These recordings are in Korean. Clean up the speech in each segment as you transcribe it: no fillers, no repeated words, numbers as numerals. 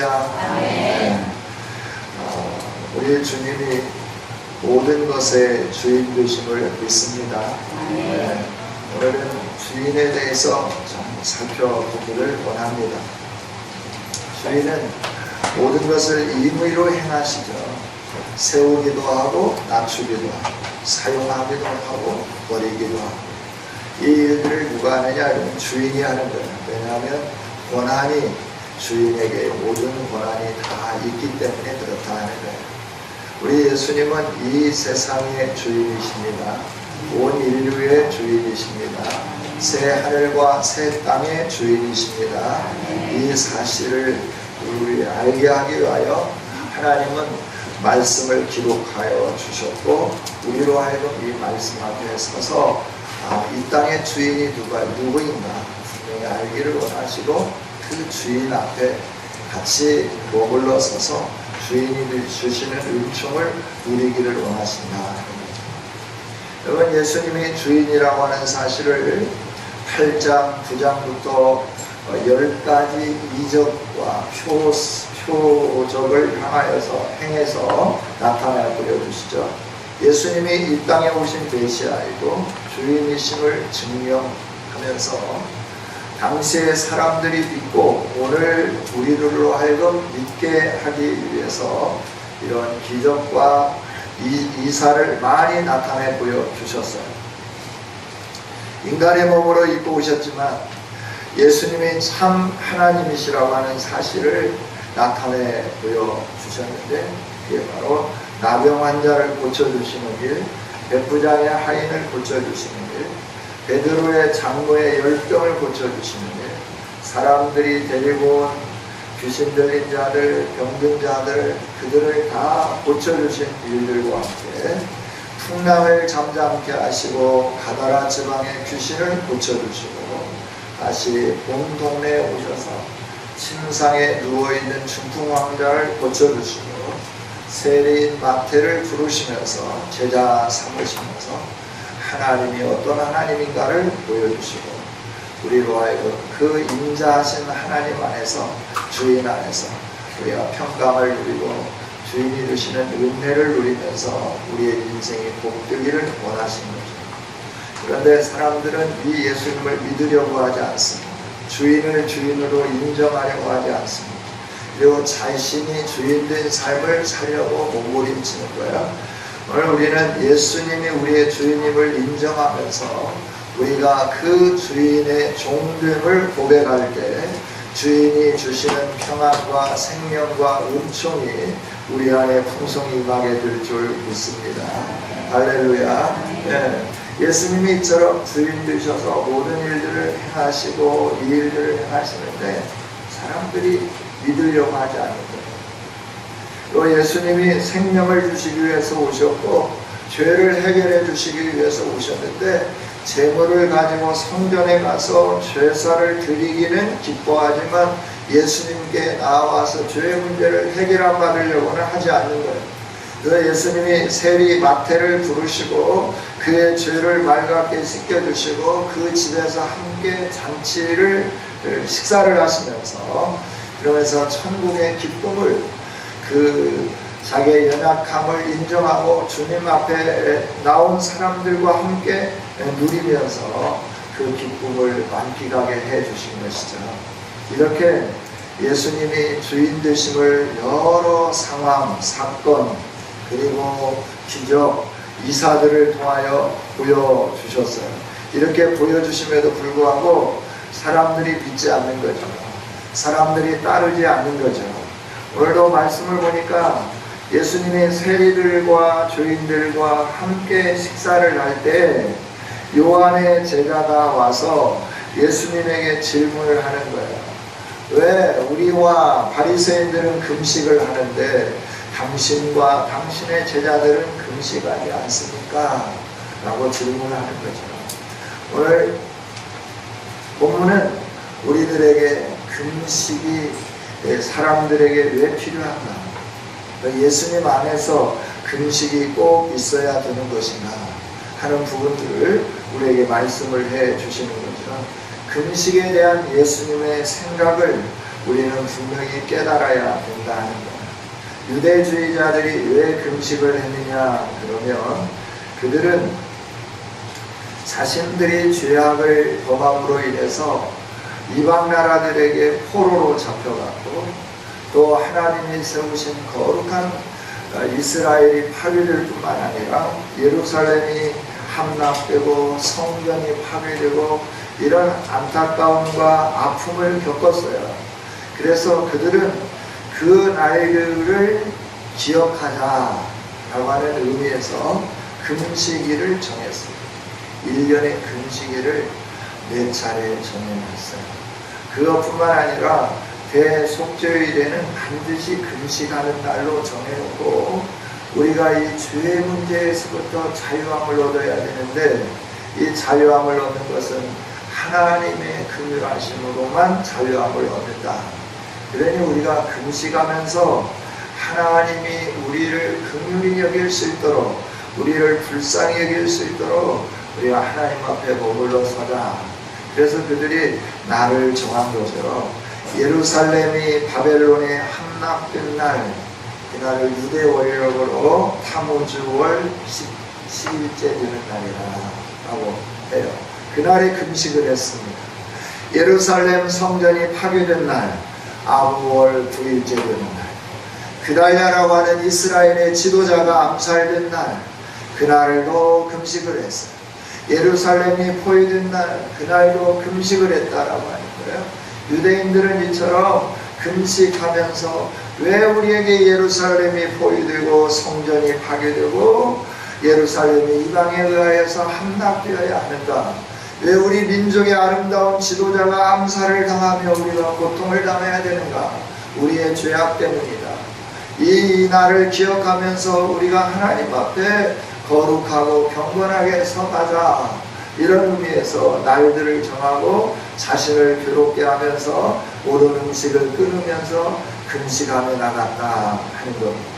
할렐루야. 아멘. 우리 주님이 모든 것의 주인 되심을 믿습니다. 오늘은 주인에 대해서 좀 살펴보기를 원합니다. 주인은 모든 것을 임의로 행하시죠. 세우기도 하고 낮추기도 하고 사용하기도 하고 버리기도 하고 이 일들을 누가 하느냐? 주인이 하는 거예요. 왜냐하면 권한이 주인에게 모든 권한이 다 있기 때문에 그렇다 하는 거예요. 우리 예수님은 이 세상의 주인이십니다. 온 인류의 주인이십니다. 새 하늘과 새 땅의 주인이십니다. 이 사실을 우리 알게 하기 위하여 하나님은 말씀을 기록하여 주셨고 우리로 하여금 이 말씀 앞에 서서 이 땅의 주인이 누구인가 분명히 알기를 원하시고 그 주인 앞에 같이 머물러 서서 주인이 주시는 은총을 누리기를 원하신다. 여러분, 예수님이 주인이라고 하는 사실을 8장, 9장부터 10가지 이적과 표적을 행해서 나타내 보여주시죠. 예수님이 이 땅에 오신 메시아이고 주인이심을 증명하면서 당시의 사람들이 믿고 오늘 우리들로 하여금 믿게 하기 위해서 이런 기적과 이사를 많이 나타내 보여주셨어요. 인간의 몸으로 입고 오셨지만 예수님이 참 하나님이시라고 하는 사실을 나타내 보여주셨는데 그게 바로 나병 환자를 고쳐주시는 일, 백부장의 하인을 고쳐주시는 일, 베드로의 장모의 열병을 고쳐주시는 일, 사람들이 데리고 온 귀신 들린 자들, 병든 자들, 그들을 다 고쳐주신 일들과 함께 풍랑을 잠잠케 하시고 가다라 지방의 귀신을 고쳐주시고 다시 온 동네에 오셔서 침상에 누워있는 중풍 환자를 고쳐주시고 세리인 마태를 부르시면서 제자 삼으시면서 하나님이 어떤 하나님인가를 보여주시고 우리로 하여금 그 인자하신 하나님 안에서 주인 안에서 우리가 평강을 누리고 주인이 주시는 은혜를 누리면서 우리의 인생이 복되기를 원하시는 거죠. 그런데 사람들은 이 예수님을 믿으려고 하지 않습니다. 주인을 주인으로 인정하려고 하지 않습니다. 그리고 자신이 주인된 삶을 살려고 몸부림치는 거야. 오늘 우리는 예수님이 우리의 주인임을 인정하면서 우리가 그 주인의 종됨을 고백할 때 주인이 주시는 평안과 생명과 은총이 우리 안에 풍성히 임하게 될 줄 믿습니다. 할렐루야. 네. 예수님이 이처럼 주인 되셔서 모든 일들을 행하시고 이 일들을 행하시는데 사람들이 믿으려고 하지 않는 거예요. 또 예수님이 생명을 주시기 위해서 오셨고 죄를 해결해 주시기 위해서 오셨는데 재물을 가지고 성전에 가서 제사를 드리기는 기뻐하지만 예수님께 나와서 죄의 문제를 해결 받으려고는 하지 않는 거예요. 그래서 예수님이 세리 마태를 부르시고 그의 죄를 맑게 씻겨주시고 그 집에서 함께 식사를 하시면서 그러면서 천국의 기쁨을 자기의 연약함을 인정하고 주님 앞에 나온 사람들과 함께 누리면서 그 기쁨을 만끽하게 해주신 것이죠. 이렇게 예수님이 주인 되심을 여러 상황, 사건, 그리고 기적, 이사들을 통하여 보여주셨어요. 이렇게 보여주심에도 불구하고 사람들이 믿지 않는 거죠. 사람들이 따르지 않는 거죠. 오늘도 말씀을 보니까 예수님이 세리들과 주인들과 함께 식사를 할 때 요한의 제자가 와서 예수님에게 질문을 하는 거예요. 왜 우리와 바리새인들은 금식을 하는데 당신과 당신의 제자들은 금식하지 않습니까? 라고 질문하는 거죠. 오늘 본문은 우리들에게 금식이 사람들에게 왜 필요한가? 예수님 안에서 금식이 꼭 있어야 되는 것인가 하는 부분들을 우리에게 말씀을 해 주시는 거죠. 금식에 대한 예수님의 생각을 우리는 분명히 깨달아야 된다 하는 거예요. 유대주의자들이 왜 금식을 했느냐 그러면 그들은 자신들이 죄악을 범함으로 인해서 이방 나라들에게 포로로 잡혀갔고 또 하나님이 세우신 거룩한 이스라엘이 파괴될 뿐만 아니라 예루살렘이 함락되고 성전이 파괴되고 이런 안타까움과 아픔을 겪었어요. 그래서 그들은 그 날들을 기억하자라고 하는 의미에서 금식일을 정했습니다. 1년의 금식일을 4차례 정해놨어요. 그것뿐만 아니라 대속죄일에는 반드시 금식하는 날로 정해놓고 우리가 이 죄의 문제에서부터 자유함을 얻어야 되는데 이 자유함을 얻는 것은 하나님의 긍휼하심으로만 자유함을 얻는다. 그러니 우리가 금식하면서 하나님이 우리를 긍휼히 여길 수 있도록 우리를 불쌍히 여길 수 있도록 우리가 하나님 앞에 머물러 서자. 그래서 그들이 날을 정한 거죠. 예루살렘이 바벨론에 함락된 날, 그날을 유대 월력으로 타무즈월 11째 되는 날이라 라고 해요. 그날에 금식을 했습니다. 예루살렘 성전이 파괴된 날, 아부월 9일째 되는 날, 그달랴라고 하는 이스라엘의 지도자가 암살된 날, 그날도 금식을 했어요. 예루살렘이 포위된 날, 그날도 금식을 했다라고 하는 거예요. 유대인들은 이처럼 금식하면서 왜 우리에게 예루살렘이 포위되고 성전이 파괴되고 예루살렘이 이방에 의하여서 함락되어야 하는가? 왜 우리 민족의 아름다운 지도자가 암살을 당하며 우리가 고통을 당해야 되는가? 우리의 죄악 때문이다. 이 날을 기억하면서 우리가 하나님 앞에 거룩하고 경건하게 서가자. 이런 의미에서 날들을 정하고 자신을 괴롭게 하면서 모든 음식을 끊으면서 금식하며 나갔다 하는 겁니다.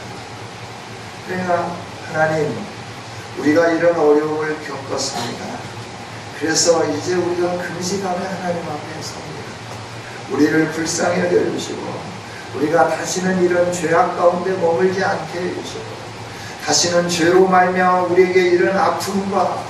그러니까 하나님, 우리가 이런 어려움을 겪었습니다. 그래서 이제 우리가 금식하며 하나님 앞에 섭니다. 우리를 불쌍히 여겨주시고 우리가 다시는 이런 죄악 가운데 머물지 않게 해주시고 다시는 죄로 말미암아 우리에게 이런 아픔과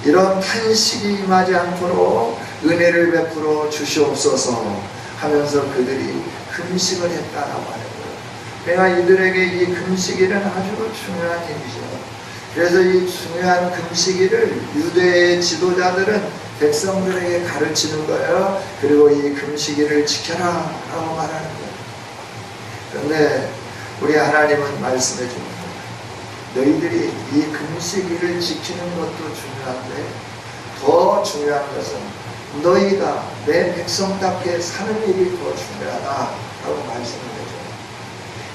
이런 탄식이 임하지 않도록 은혜를 베풀어 주시옵소서 하면서 그들이 금식을 했다라고 하는 거예요. 내가 이들에게 이 금식일은 아주 중요한 일이죠. 그래서 이 중요한 금식일을 유대의 지도자들은 백성들에게 가르치는 거예요. 그리고 이 금식일을 지켜라 라고 말하는 거예요. 그런데 우리 하나님은 말씀해 줍니다. 너희들이 이 금식일을 지키는 것도 중요한데 더 중요한 것은 너희가 내 백성답게 사는 일이 더 중요하다라고 말씀을 해줘요.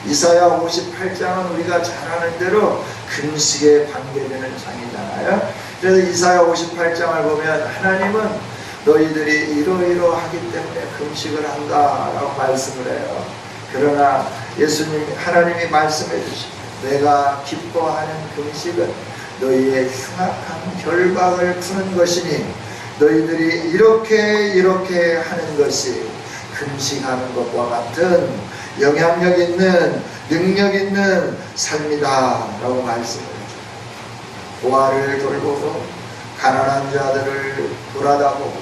이사야 58장은 우리가 잘 아는 대로 금식에 관계되는 장이잖아요. 그래서 이사야 58장을 보면 하나님은 너희들이 이러이러하기 때문에 금식을 한다라고 말씀을 해요. 그러나 하나님이 말씀해 주십니다. 내가 기뻐하는 금식은 너희의 흉악한 결박을 푸는 것이니 너희들이 이렇게 하는 것이 금식하는 것과 같은 영향력 있는 능력 있는 삶이다 라고 말씀을 해줘요. 고아를 돌보고 가난한 자들을 돌아다보고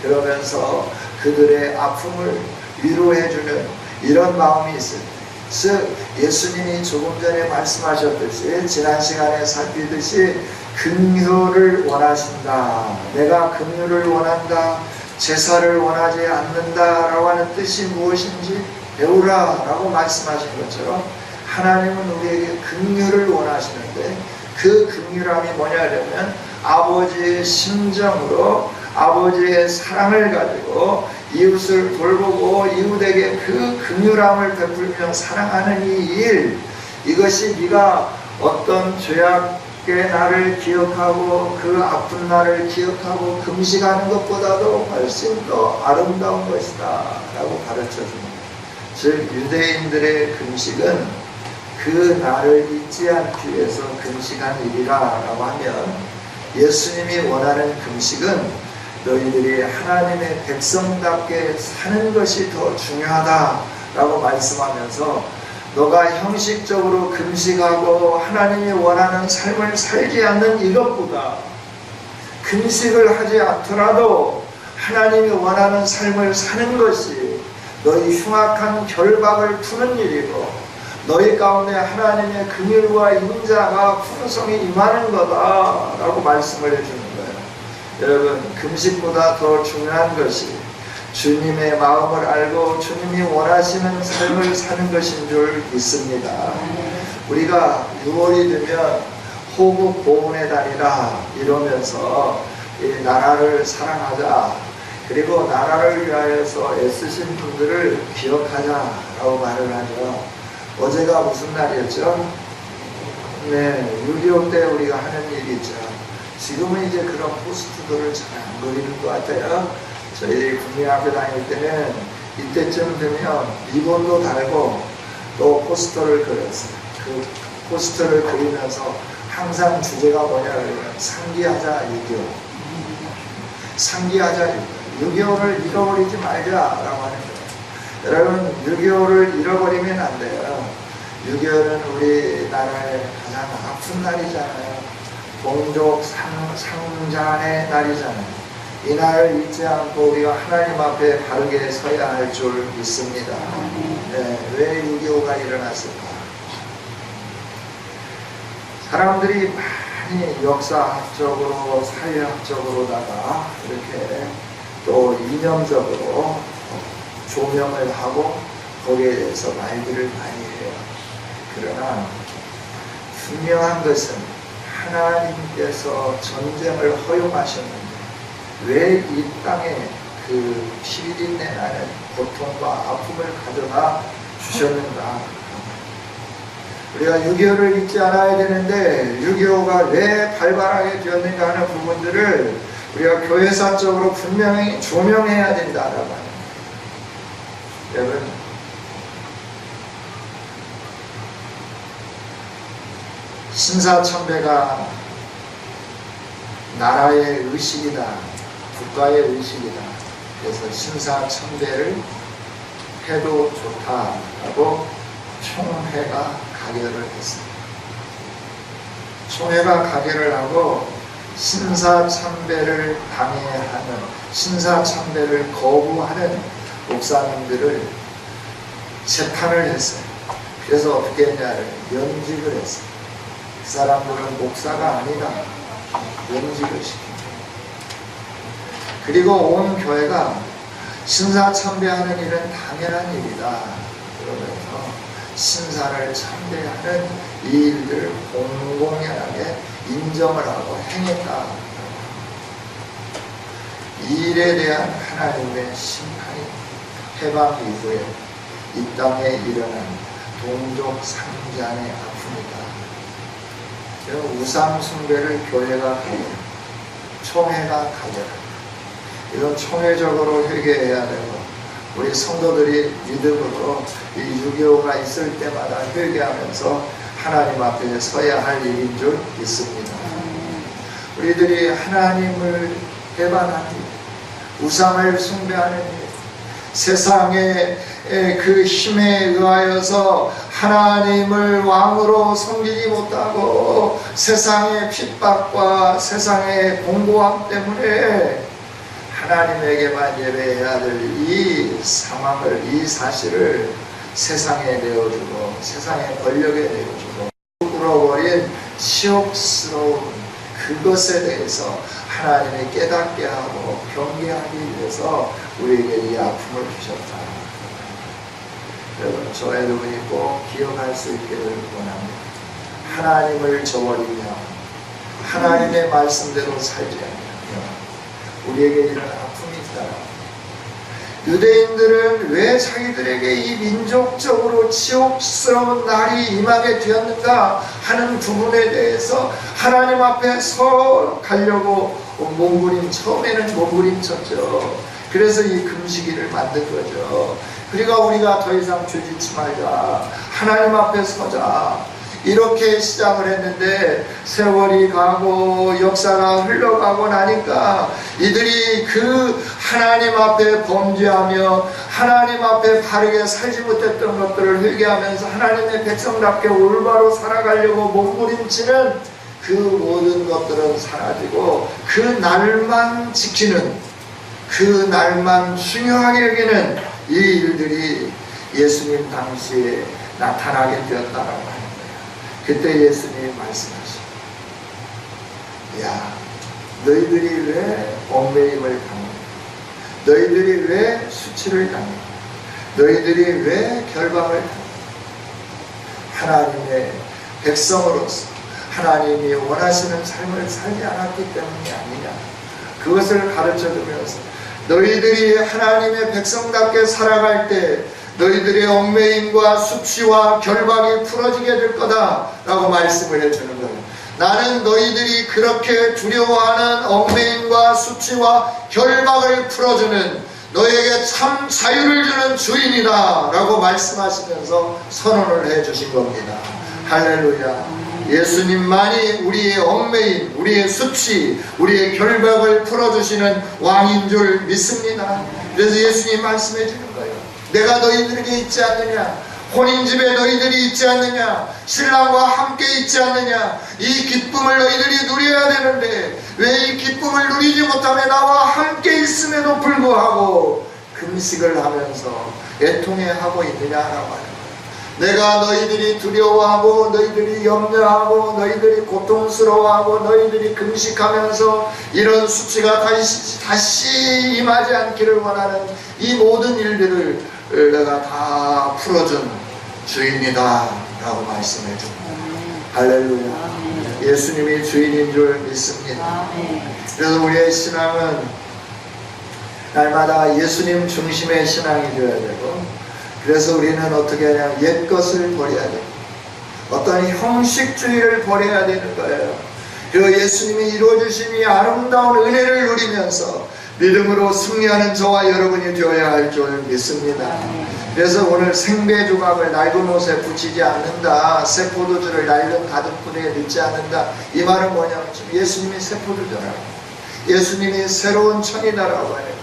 그러면서 그들의 아픔을 위로해주는 이런 마음이 있을 때 즉 예수님이 조금 전에 말씀하셨듯이 지난 시간에 살피듯이 긍휼을 원하신다. 내가 긍휼을 원한다. 제사를 원하지 않는다라고 하는 뜻이 무엇인지 배우라 라고 말씀하신 것처럼 하나님은 우리에게 긍휼을 원하시는데 그 긍휼함이 뭐냐면 아버지의 심정으로 아버지의 사랑을 가지고 이웃을 돌보고 이웃에게 그 긍휼함을 베풀며 사랑하는 이 일, 이것이 네가 어떤 죄악의 날을 기억하고 그 아픈 날을 기억하고 금식하는 것보다도 훨씬 더 아름다운 것이다 라고 가르쳐줍니다. 즉 유대인들의 금식은 그 날을 잊지 않기 위해서 금식한 일이라 라고 하면 예수님이 원하는 금식은 너희들이 하나님의 백성답게 사는 것이 더 중요하다라고 말씀하면서 너가 형식적으로 금식하고 하나님이 원하는 삶을 살지 않는 이것보다 금식을 하지 않더라도 하나님이 원하는 삶을 사는 것이 너희 흉악한 결박을 푸는 일이고 너희 가운데 하나님의 긍휼과 인자가 풍성히 임하는 거다라고 말씀을 해주는 거예요. 여러분, 금식보다 더 중요한 것이 주님의 마음을 알고 주님이 원하시는 삶을 사는 것인 줄 믿습니다. 우리가 6월이 되면 호국 보훈의 달이라 이러면서 이 나라를 사랑하자, 그리고 나라를 위하여서 애쓰신 분들을 기억하자라고 말을 하죠. 어제가 무슨 날이었죠? 네, 6.25 때 우리가 하는 일이죠. 지금은 이제 그런 포스트들을 잘 안 그리는 것 같아요. 저희들이 국민학교 다닐 때는 이때쯤 되면 리본도 달고 또 포스터를 그렸어요. 그 포스터를 그리면서 항상 주제가 뭐냐면 상기하자 6.25. 상기하자 6.25를 잃어버리지 말자라고 하는 거예요. 여러분, 6.25를 잃어버리면 안 돼요. 6.25는 우리나라의 가장 아픈 날이잖아요. 동족 상잔의 날이잖아요. 이 날을 잊지 않고 우리가 하나님 앞에 바르게 서야 할 줄 믿습니다. 네, 왜 6.25가 일어났을까? 사람들이 많이 역사학적으로 사회학적으로다가 이렇게 또 이념적으로 조명을 하고 거기에 대해서 말들을 많이 해요. 그러나 분명한 것은 하나님께서 전쟁을 허용하셨는데 왜 이 땅에 그 피비린내 나는 고통과 아픔을 가져다 주셨는가? 우리가 6.25를 잊지 않아야 되는데 6.25가 왜 발발하게 되었는가 하는 부분들을 우리가 교회사적으로 분명히 조명해야 된다라고 하는 거예요. 여러분, 신사참배가 나라의 의식이다, 국가의 의식이다. 그래서 신사참배를 해도 좋다라고 총회가 가결을 했습니다. 총회가 가결을 하고 신사참배를 방해하는, 신사참배를 거부하는 목사님들을 재판을 했어요. 그래서 어떻게 했냐를 면직을 했어요. 그 사람들은 목사가 아니다, 면직을 시킵니다. 그리고 온 교회가 신사참배하는 일은 당연한 일이다 그러면서 신사를 참배하는 이 일들을 공공연하게 인정을 하고 행했다. 이 일에 대한 하나님의 심판이 해방 이후에 이 땅에 일어난 동족 상잔의 아픔이다. 우상 숭배를 교회가 가결, 총회가 가결합니다. 이건 총회적으로 회개해야 되고 우리 성도들이 믿음으로 이 6.25가 있을 때마다 회개하면서 하나님 앞에 서야 할 일인 줄 믿습니다. 우리들이 하나님을 배반하는 일, 우상을 숭배하는 일, 세상의 그 힘에 의하여서 하나님을 왕으로 섬기지 못하고 세상의 핍박과 세상의 공고함 때문에 하나님에게만 예배해야 될 이 상황을, 이 사실을 세상에 내어주고 세상의 권력에 내어주고 울어버린 치욕스러운 그것에 대해서 하나님이 깨닫게 하고 경계하기 위해서 우리에게 이 아픔을 주셨다. 여러분, 저 여러분이 꼭 기억할 수 있기를 원합니다. 하나님을 저버리며 하나님의 말씀대로 살지 않으며 우리에게 이런 아픔이 있다. 유대인들은 왜 자기들에게 이 민족적으로 치욕스러운 날이 임하게 되었는가 하는 부분에 대해서 하나님 앞에 서 가려고 처음에는 몸부림쳤죠. 그래서 이 금식일을 만든 거죠. 그러니까 우리가 더 이상 죄짓지 말자, 하나님 앞에 서자, 이렇게 시작을 했는데 세월이 가고 역사가 흘러가고 나니까 이들이 그 하나님 앞에 범죄하며 하나님 앞에 바르게 살지 못했던 것들을 회개하면서 하나님의 백성답게 올바로 살아가려고 몸부림치는 그 모든 것들은 사라지고 그 날만 지키는, 그 날만 중요하게 여기는 이 일들이 예수님 당시에 나타나게 되었다라고 하는 거예요. 그때 예수님이 말씀하시고, 야, 너희들이 왜 얽매임을 당해? 너희들이 왜 수치를 당해? 너희들이 왜 결박을 당해? 하나님의 백성으로서 하나님이 원하시는 삶을 살지 않았기 때문이 아니냐, 그것을 가르쳐주면서 너희들이 하나님의 백성답게 살아갈 때 너희들의 얽매임과 수치와 결박이 풀어지게 될 거다 라고 말씀을 해주는 거예요. 나는 너희들이 그렇게 두려워하는 얽매임과 수치와 결박을 풀어주는, 너에게 참 자유를 주는 주인이다 라고 말씀하시면서 선언을 해주신 겁니다. 할렐루야. 예수님만이 우리의 얽매임, 우리의 수치, 우리의 결박을 풀어주시는 왕인 줄 믿습니다. 그래서 예수님 말씀해 주는 거예요. 내가 너희들에게 있지 않느냐? 혼인집에 너희들이 있지 않느냐? 신랑과 함께 있지 않느냐? 이 기쁨을 너희들이 누려야 되는데 왜 이 기쁨을 누리지 못하며 나와 함께 있음에도 불구하고 금식을 하면서 애통해하고 있느냐라고 하는 거예요. 내가 너희들이 두려워하고 너희들이 염려하고 너희들이 고통스러워하고 너희들이 금식하면서 이런 수치가 다시 임하지 않기를 원하는 이 모든 일들을 내가 다 풀어준 주인이다 라고 말씀해 줍니다. 할렐루야. 예수님이 주인인 줄 믿습니다. 그래서 우리의 신앙은 날마다 예수님 중심의 신앙이 되어야 되고, 그래서 우리는 어떻게 하냐, 옛것을 버려야 됩니다. 어떤 형식주의를 버려야 되는 거예요. 그리고 예수님이 이루어주신 이 아름다운 은혜를 누리면서 믿음으로 승리하는 저와 여러분이 되어야 할 줄 믿습니다. 그래서 오늘 생배 조각을 낡은 옷에 붙이지 않는다, 새 포도주를 낡은 가죽부대에 넣지 않는다, 이 말은 뭐냐면 예수님이 새 포도주라고, 예수님이 새로운 천이다라고 하는 거예요.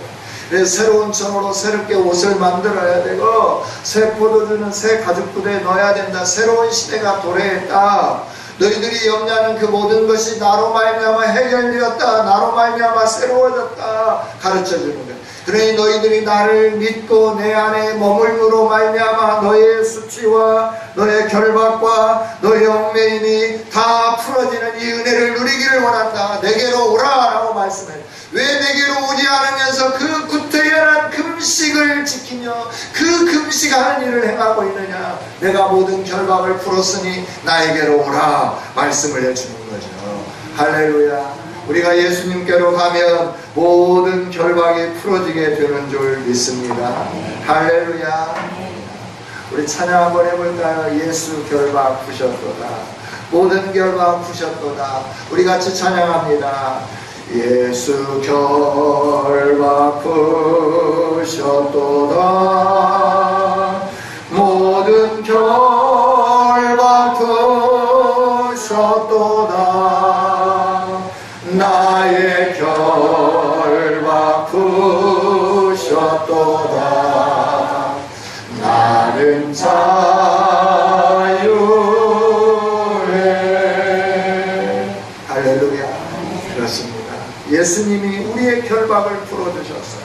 그래서 새로운 천으로 새롭게 옷을 만들어야 되고, 새 포도주는 새 가죽부대에 넣어야 된다. 새로운 시대가 도래했다. 너희들이 염려하는 그 모든 것이 나로 말미암아 해결되었다, 나로 말미암아 새로워졌다 가르쳐주는 거예요. 그러니 너희들이 나를 믿고 내 안에 머물므로 말미암아 너의 수치와 너의 결박과 너의 얽매임이 다 풀어지는 이 은혜를 누리기를 원한다. 내게로 오라 라고 말씀해요. 왜 내게로 오지 않으면서 그 구태연한 금식을 지키며 그 금식하는 일을 행하고 있느냐? 내가 모든 결박을 풀었으니 나에게로 오라 말씀을 해주는 거죠. 할렐루야. 우리가 예수님께로 가면 모든 결박이 풀어지게 되는 줄 믿습니다. 할렐루야. 우리 찬양 한번 해볼까요? 예수 결박 푸셨도다. 모든 결박 푸셨도다. 우리 같이 찬양합니다. 예수 결박 푸셨도다. 모든 결박 푸셨도다. 나의 결박 푸셨도다. 나는 자유해. 할렐루야. 그렇습니다. 예수님이 우리의 결박을 풀어주셨어요.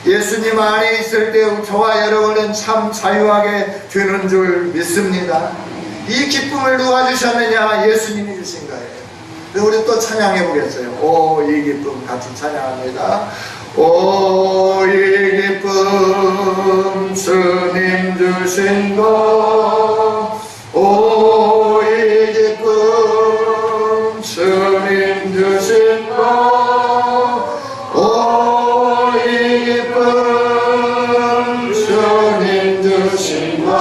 예수님 안에 있을 때 저와 여러분은 참 자유하게 되는 줄 믿습니다. 이 기쁨을 누가 주셨느냐? 예수님이 주신 거예요. 우리 또 찬양해 보겠어요. 오, 이 기쁨 같이 찬양합니다. 오, 이 기쁨 주님 주신 것. 오, 이 기쁨 주님 주신 것. 오, 이 기쁨 주님 주신 것.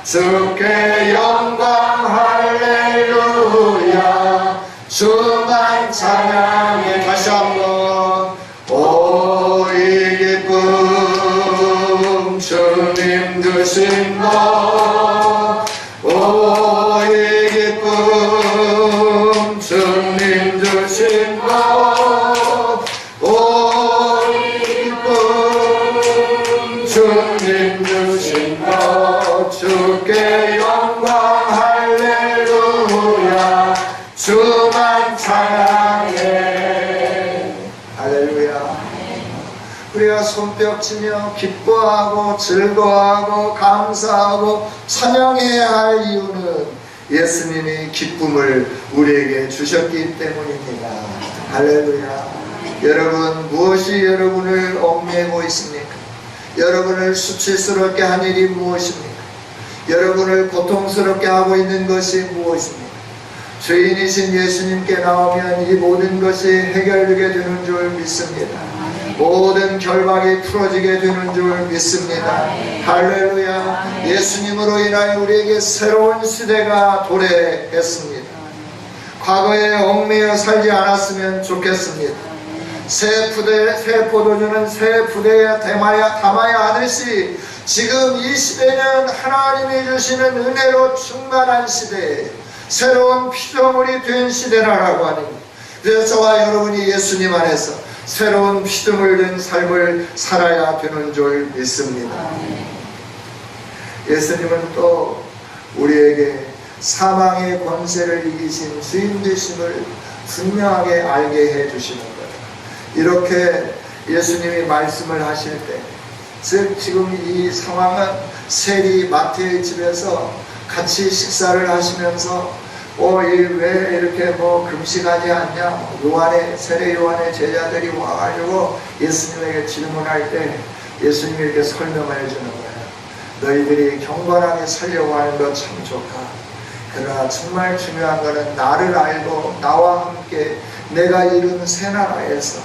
주께 영광 할렐루야. 주만 찬양해. 다시 한번. 오, 이 기쁨 주님 주신 것. 오, 이 주께 영광 할렐루야 주만 찬양해. 할렐루야. 우리가 손뼉치며 기뻐하고 즐거워하고 감사하고 찬양해야 할 이유는 예수님이 기쁨을 우리에게 주셨기 때문입니다. 할렐루야. 여러분, 무엇이 여러분을 얽매이고 있습니까? 여러분을 수치스럽게 한 일이 무엇입니까? 여러분을 고통스럽게 하고 있는 것이 무엇입니까? 주인이신 예수님께 나오면 이 모든 것이 해결되게 되는 줄 믿습니다. 모든 결박이 풀어지게 되는 줄 믿습니다. 할렐루야. 예수님으로 인하여 우리에게 새로운 시대가 도래했습니다. 과거에 얽매여 살지 않았으면 좋겠습니다. 새 포도주는 새 부대에 담아야 하듯이 지금 이 시대는 하나님이 주시는 은혜로 충만한 시대, 새로운 피조물이 된 시대라고 하니, 그래서 저와 여러분이 예수님 안에서 새로운 피조물 된 삶을 살아야 되는 줄 믿습니다. 예수님은 또 우리에게 사망의 권세를 이기신 주인 되심을 분명하게 알게 해 주시는 거예요. 이렇게 예수님이 말씀을 하실 때, 즉 지금 이 상황은 세리 마태의 집에서 같이 식사를 하시면서 왜 이렇게 금식하지 않냐, 세례 요한의 제자들이 와가지고 예수님에게 질문할 때 예수님이 이렇게 설명을 해주는 거예요. 너희들이 경건하게 살려고 하는 거 참 좋다. 그러나 정말 중요한 것은 나를 알고 나와 함께 내가 이룬 새 나라에서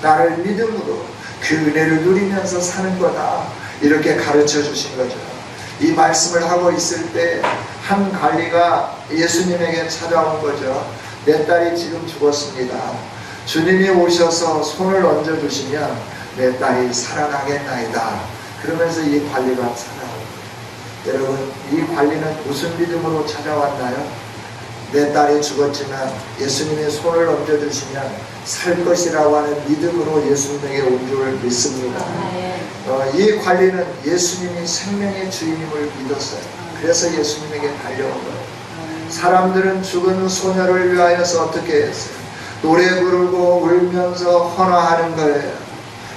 나를 믿음으로 그 은혜를 누리면서 사는 거다. 이렇게 가르쳐 주신 거죠. 이 말씀을 하고 있을 때 한 관리가 예수님에게 찾아온 거죠. 내 딸이 지금 죽었습니다. 주님이 오셔서 손을 얹어 주시면 내 딸이 살아나겠나이다. 그러면서 이 관리가 찾아옵니다. 여러분, 이 관리는 무슨 믿음으로 찾아왔나요? 내 딸이 죽었지만 예수님이 손을 얹어 주시면 살 것이라고 하는 믿음으로 예수님에게 온 줄 믿습니다. 이 관리는 예수님이 생명의 주인임을 믿었어요. 그래서 예수님에게 달려온 거예요. 사람들은 죽은 소녀를 위하여서 어떻게 했어요? 노래 부르고 울면서 헌화하는 거예요.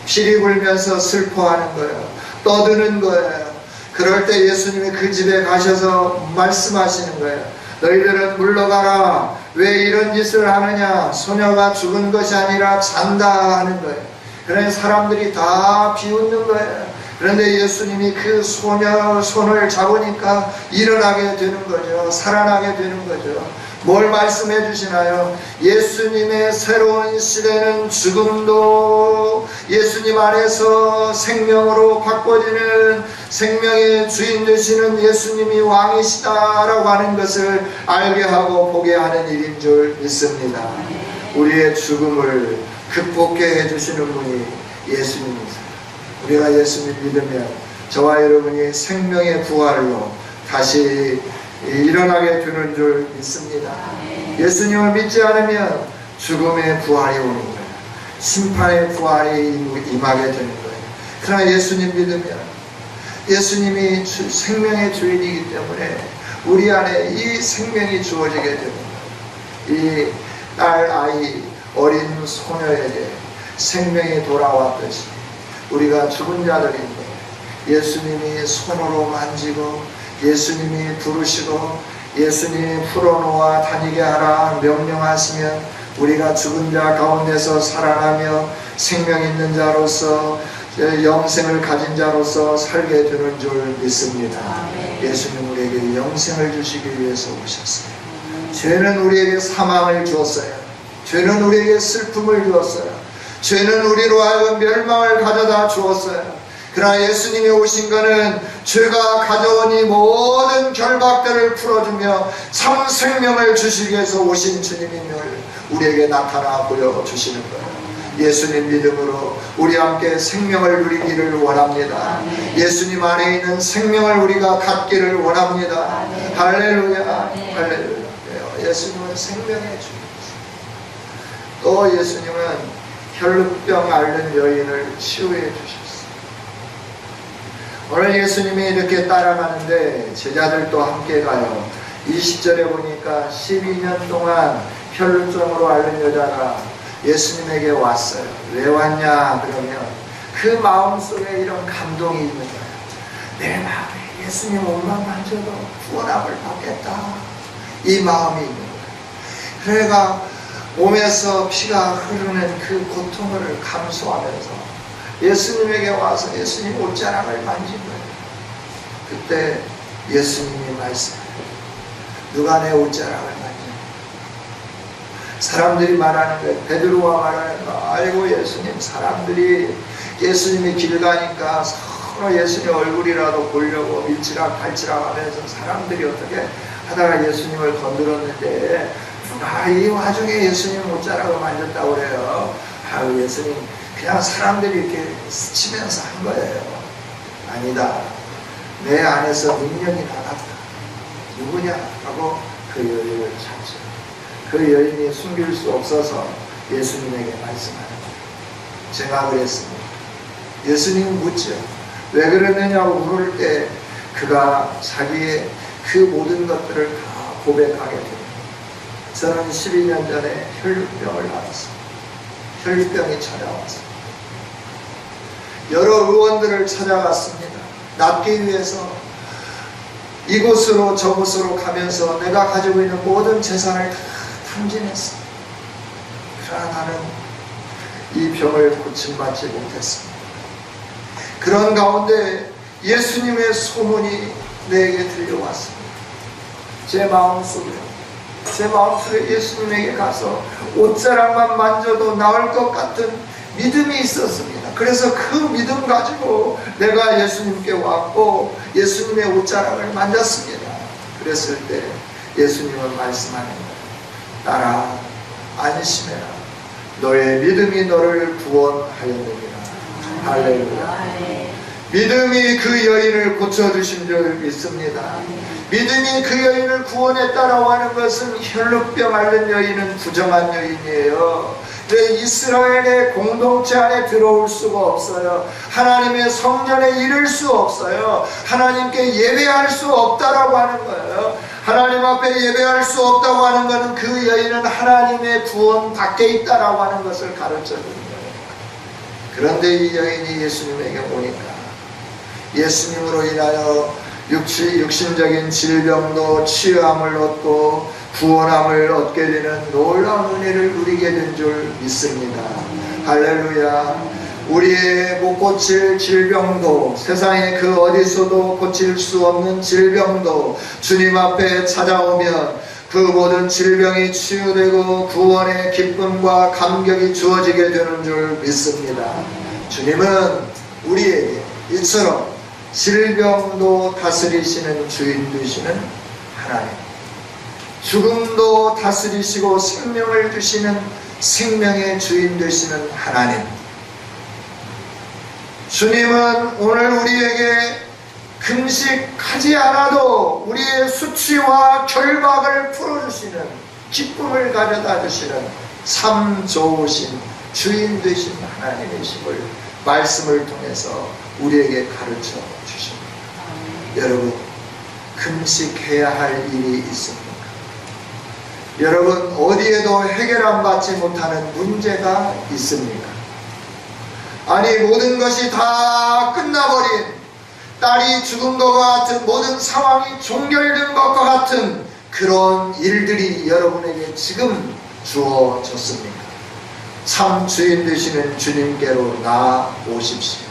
피리 불면서 슬퍼하는 거예요. 떠드는 거예요. 그럴 때 예수님이 그 집에 가셔서 말씀하시는 거예요. 너희들은 물러가라. 왜 이런 짓을 하느냐? 소녀가 죽은 것이 아니라 잔다 하는 거예요. 그래서 사람들이 다 비웃는 거예요. 그런데 예수님이 그 소녀 손을 잡으니까 일어나게 되는 거죠. 살아나게 되는 거죠. 뭘 말씀해 주시나요? 예수님의 새로운 시대는 죽음도 예수님 안에서 생명으로 바꿔지는 생명의 주인 되시는 예수님이 왕이시다라고 하는 것을 알게 하고 보게 하는 일인 줄 믿습니다. 우리의 죽음을 극복해 해주시는 분이 예수님입니다. 우리가 예수님 믿으면 저와 여러분이 생명의 부활로 다시 일어나게 되는 줄 믿습니다. 예수님을 믿지 않으면 죽음의 부활이 오는 거예요. 심판의 부활이 임하게 되는 거예요. 그러나 예수님 믿으면 예수님이 생명의 주인이기 때문에 우리 안에 이 생명이 주어지게 되는 거예요. 이 딸 아이 어린 소녀에게 생명이 돌아왔듯이 우리가 죽은 자들인데 예수님이 손으로 만지고 예수님이 부르시고 예수님이 풀어놓아 다니게 하라 명령하시면 우리가 죽은 자 가운데서 살아나며 생명 있는 자로서 영생을 가진 자로서 살게 되는 줄 믿습니다. 예수님 우리에게 영생을 주시기 위해서 오셨어요. 죄는 우리에게 사망을 주었어요. 죄는 우리에게 슬픔을 주었어요. 죄는 우리로 하여금 멸망을 가져다 주었어요. 그러나 예수님이 오신 것은 죄가 가져온 이 모든 결박들을 풀어주며 참 생명을 주시기 위해서 오신 주님임을 우리에게 나타나 보여주시는 거예요. 예수님 믿음으로 우리 함께 생명을 누리기를 원합니다. 예수님 안에 있는 생명을 우리가 갖기를 원합니다. 할렐루야, 할렐루야. 예수님은 생명의 주님이십니다. 또 예수님은 혈루병 앓는 여인을 치유해 주셨어요. 오늘 예수님이 이렇게 따라가는데 제자들도 함께 가요. 20절에 보니까 12년 동안 혈루증으로 앓는 여자가 예수님에게 왔어요. 왜 왔냐 그러면 그 마음속에 이런 감동이 있는 거예요. 내 마음에 예수님 옷만 만져도 구원함을 받겠다, 이 마음이 있는 거예요. 그래가 몸에서 피가 흐르는 그 고통을 감수하면서 예수님에게 와서 예수님 옷자락을 만진 거예요. 그때 예수님이 말씀해요. 누가 내 옷자락을 만지냐? 사람들이 말하는 거예요. 베드로가 말하는 거. 아이고 예수님, 사람들이 예수님이 길 가니까 서로 예수님 얼굴이라도 보려고 밀치락 발치락 하면서 사람들이 어떻게 하다가 예수님을 건드렸는데 누가 이 와중에 예수님 옷자락을 만졌다고 그래요. 아유, 예수님 그냥 사람들이 이렇게 스치면서 한 거예요. 아니다, 내 안에서 능력이 나갔다. 누구냐? 하고 그 여인을 찾죠. 그 여인이 숨길 수 없어서 예수님에게 말씀하는 거예요. 제가 그랬습니다. 예수님 묻죠. 왜 그랬느냐고 물을 때 그가 자기의 그 모든 것들을 다 고백하게 됩니다. 저는 12년 전에 혈루병을 앓았습니다. 혈루병이 찾아왔습니다. 여러 의원들을 찾아갔습니다. 낫기 위해서 이곳으로 저곳으로 가면서 내가 가지고 있는 모든 재산을 다 탕진했습니다. 그러나 나는 이 병을 고침받지 못했습니다. 그런 가운데 예수님의 소문이 내게 들려왔습니다. 제 마음속에 예수님에게 가서 옷자락만 만져도 나을 것 같은 믿음이 있었습니다. 그래서 그 믿음 가지고 내가 예수님께 왔고 예수님의 옷자락을 만졌습니다. 그랬을 때 예수님은 말씀하는 거예요. 딸아, 안심해라. 너의 믿음이 너를 구원하였느니라. 할렐루야. 믿음이 그 여인을 고쳐주신 줄 믿습니다. 믿음이 그 여인을 구원했다라고 하는 것은 혈루병 앓는 여인은 부정한 여인이에요. 이스라엘의 공동체 안에 들어올 수가 없어요. 하나님의 성전에 이를 수 없어요. 하나님께 예배할 수 없다라고 하는 거예요. 하나님 앞에 예배할 수 없다고 하는 것은 그 여인은 하나님의 구원 밖에 있다라고 하는 것을 가르쳐 주는 거예요. 그런데 이 여인이 예수님에게 오니까 예수님으로 인하여 육신적인 질병도 치유함을 얻고 구원함을 얻게 되는 놀라운 은혜를 누리게 된 줄 믿습니다. 할렐루야. 우리의 못 고칠 질병도, 세상의 그 어디서도 고칠 수 없는 질병도 주님 앞에 찾아오면 그 모든 질병이 치유되고 구원의 기쁨과 감격이 주어지게 되는 줄 믿습니다. 주님은 우리에게 이처럼 질병도 다스리시는 주인 되시는 하나님, 죽음도 다스리시고 생명을 주시는 생명의 주인 되시는 하나님, 주님은 오늘 우리에게 금식하지 않아도 우리의 수치와 결박을 풀어주시는, 기쁨을 가져다 주시는 참 좋으신 주인 되신 하나님이심을 말씀을 통해서 우리에게 가르쳐 주십니다. 여러분, 금식해야 할 일이 있습니까? 여러분, 어디에도 해결안 받지 못하는 문제가 있습니까? 아니, 모든 것이 다 끝나버린, 딸이 죽은 것과 같은, 모든 상황이 종결된 것과 같은 그런 일들이 여러분에게 지금 주어졌습니까? 참 주인 되시는 주님께로 나아오십시오.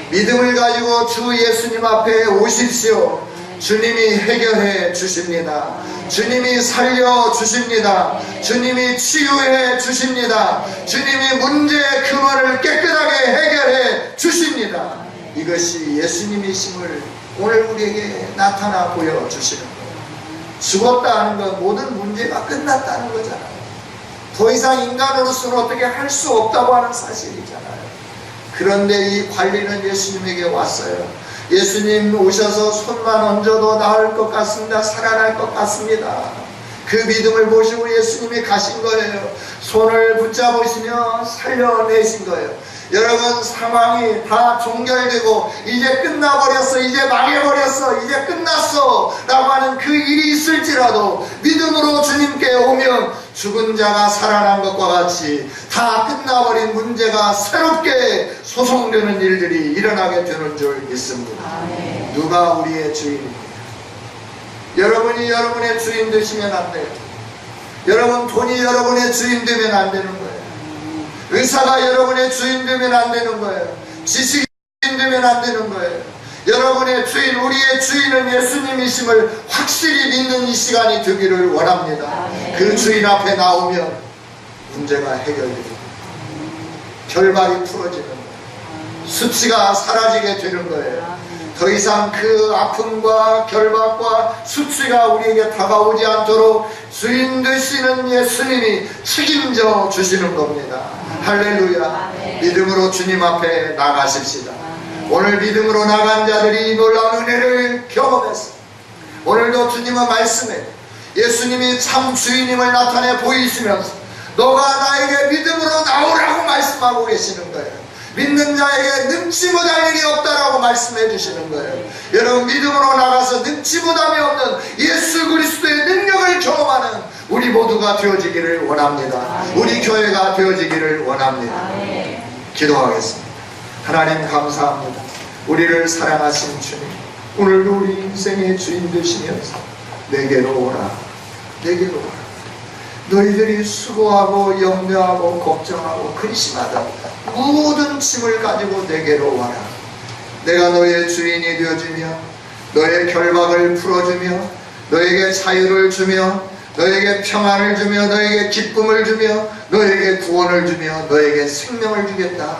믿음을 가지고 주 예수님 앞에 오십시오. 주님이 해결해 주십니다. 주님이 살려 주십니다. 주님이 치유해 주십니다. 주님이 문제의 근원을 깨끗하게 해결해 주십니다. 이것이 예수님이심을 오늘 우리에게 나타나 보여주시는 거예요. 죽었다는 건 모든 문제가 끝났다는 거잖아요. 더 이상 인간으로서는 어떻게 할 수 없다고 하는 사실이잖아요. 그런데 이 관리는 예수님에게 왔어요. 예수님 오셔서 손만 얹어도 나을 것 같습니다. 살아날 것 같습니다. 그 믿음을 보시고 예수님이 가신 거예요. 손을 붙잡으시며 살려내신 거예요. 여러분 상황이 다 종결되고 이제 끝나버렸어, 이제 망해버렸어, 이제 끝났어 라고 하는 그 일이 있을지라도 믿음으로 주님께 오면 죽은 자가 살아난 것과 같이 다 끝나버린 문제가 새롭게 소송되는 일들이 일어나게 되는 줄 믿습니다. 누가 우리의 주인입니까? 여러분이 여러분의 주인 되시면 안 돼요. 여러분 돈이 여러분의 주인 되면 안 되는 거예요. 의사가 여러분의 주인 되면 안 되는 거예요. 지식이 주인 되면 안 되는 거예요. 여러분의 주인, 우리의 주인은 예수님이심을 확실히 믿는 이 시간이 되기를 원합니다. 그 주인 앞에 나오면 문제가 해결됩니다. 결박이 풀어지는 거예요. 수치가 사라지게 되는 거예요. 더 이상 그 아픔과 결박과 수치가 우리에게 다가오지 않도록 주인 되시는 예수님이 책임져 주시는 겁니다. 할렐루야. 믿음으로 주님 앞에 나가십시다. 오늘 믿음으로 나간 자들이 이 놀라운 은혜를 경험했습니다. 오늘도 주님은 말씀에 예수님이 참 주인임을 나타내 보이시면서 너가 나에게 믿음으로 나오라고 말씀하고 계시는 거예요. 믿는 자에게 능치 못할 일이 없다라고 말씀해 주시는 거예요. 여러분 믿음으로 나가서 능치 못함이 없는 예수 그리스도의 능력을 경험하는 우리 모두가 되어지기를 원합니다. 우리 교회가 되어지기를 원합니다. 기도하겠습니다. 하나님 감사합니다. 우리를 사랑하신 주님, 오늘도 우리 인생의 주인 되시면서 내게로 오라, 내게로 오라. 너희들이 수고하고 염려하고 걱정하고 근심하다 모든 짐을 가지고 내게로 와라. 내가 너의 주인이 되어주며 너의 결박을 풀어주며 너에게 자유를 주며 너에게 평안을 주며 너에게 기쁨을 주며 너에게 구원을 주며 너에게 생명을 주겠다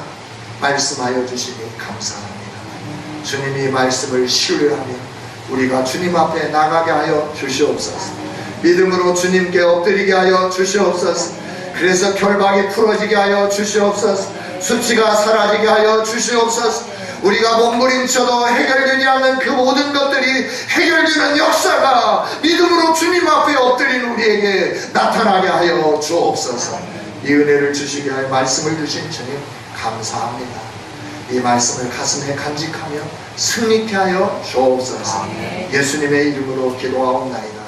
말씀하여 주시니 감사합니다. 주님이 말씀을 신뢰하며 우리가 주님 앞에 나가게 하여 주시옵소서. 믿음으로 주님께 엎드리게 하여 주시옵소서. 그래서 결박이 풀어지게 하여 주시옵소서. 수치가 사라지게 하여 주시옵소서. 우리가 몸부림쳐도 해결되지 않는 그 모든 것들이 해결되는 역사가 믿음으로 주님 앞에 엎드린 우리에게 나타나게 하여 주옵소서. 이 은혜를 주시게 하여 말씀을 주신 주님 감사합니다. 이 말씀을 가슴에 간직하며 승리케 하여 주옵소서. 예수님의 이름으로 기도하옵나이다.